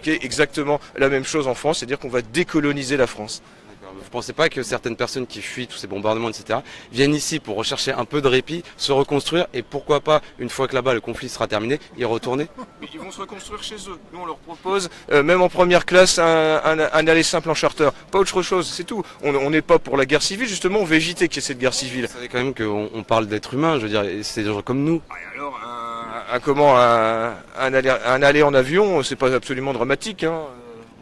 Exactement la même chose en France, c'est-à-dire qu'on va décoloniser la France. Vous ne pensez pas que certaines personnes qui fuient tous ces bombardements, etc., viennent ici pour rechercher un peu de répit, se reconstruire et pourquoi pas, une fois que là-bas le conflit sera terminé, y retourner? Mais ils vont se reconstruire chez eux. Nous on leur propose, même en première classe, un aller simple en charter. Pas autre chose, c'est tout. On n'est pas pour la guerre civile, justement, on veut éviter qu'il y ait cette guerre civile. Vous savez quand même qu'on parle d'êtres humains, je veux dire, c'est des gens comme nous. Et alors, un aller en avion, c'est pas absolument dramatique, hein.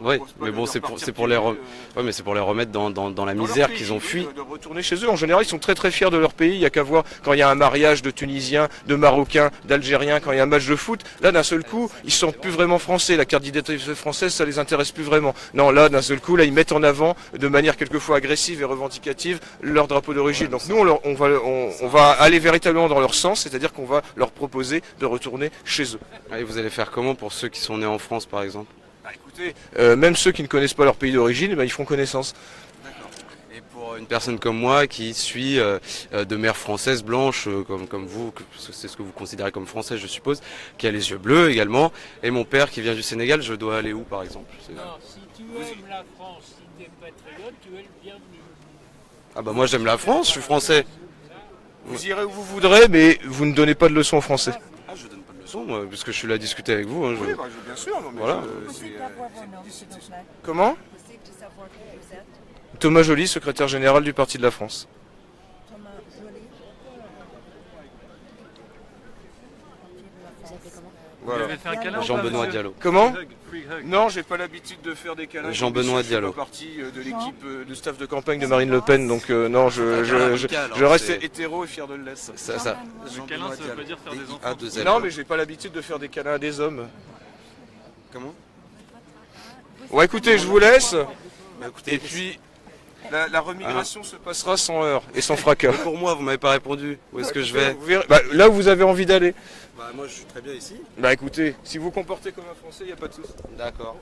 Oui, mais bon, c'est pour les remettre dans la misère qu'ils ont fui. De retourner chez eux. En général, ils sont très très fiers de leur pays. Il y a qu'à voir quand il y a un mariage de Tunisiens, de Marocains, d'Algériens, quand il y a un match de foot. Là, d'un seul coup, ils se sentent plus vraiment français. La carte d'identité française, ça les intéresse plus vraiment. Non, là, d'un seul coup, là, ils mettent en avant, de manière quelquefois agressive et revendicative, leur drapeau d'origine. Donc nous, on va aller véritablement dans leur sens, c'est-à-dire qu'on va leur proposer de retourner chez eux. Et vous allez faire comment pour ceux qui sont nés en France, par exemple? Bah, écoutez, même ceux qui ne connaissent pas leur pays d'origine, ils feront connaissance. Et pour une personne comme moi qui suit de mère française blanche comme vous, c'est ce que vous considérez comme français je suppose, qui a les yeux bleus également, et mon père qui vient du Sénégal, je dois aller où par exemple? Non, si tu aimes la France, si tu es patriote, tu es le bienvenu. Ah bah moi j'aime la France, je suis français. Vous irez où vous voudrez, mais vous ne donnez pas de leçons en français. Ah je donne pas de leçons moi, puisque je suis là à discuter avec vous. Hein, Oui, bah, bien sûr. Non, mais voilà. Comment? Thomas Joly, secrétaire général du Parti de la France. Voilà. Jean-Benoît Diallo. Comment? Non, j'ai pas l'habitude de faire des câlins. Jean-Benoît Diallo. Je fais pas partie de l'équipe de staff de campagne de Marine Le Pen, donc non, je reste hétéro et fier de l'être. Le câlin, ça veut pas dire faire des enfants. Non, mais j'ai pas l'habitude de faire des câlins à des hommes. Comment? Ouais, écoutez, je vous laisse. Bah, écoutez, Et puis, la remigration se passera sans heurts et sans fracas. pour moi, vous m'avez pas répondu. Où est-ce que je vais? Vous verrez- bah, là où vous avez envie d'aller. Bah moi je suis très bien ici. Bah écoutez, si vous comportez comme un Français, il n'y a pas de souci. D'accord.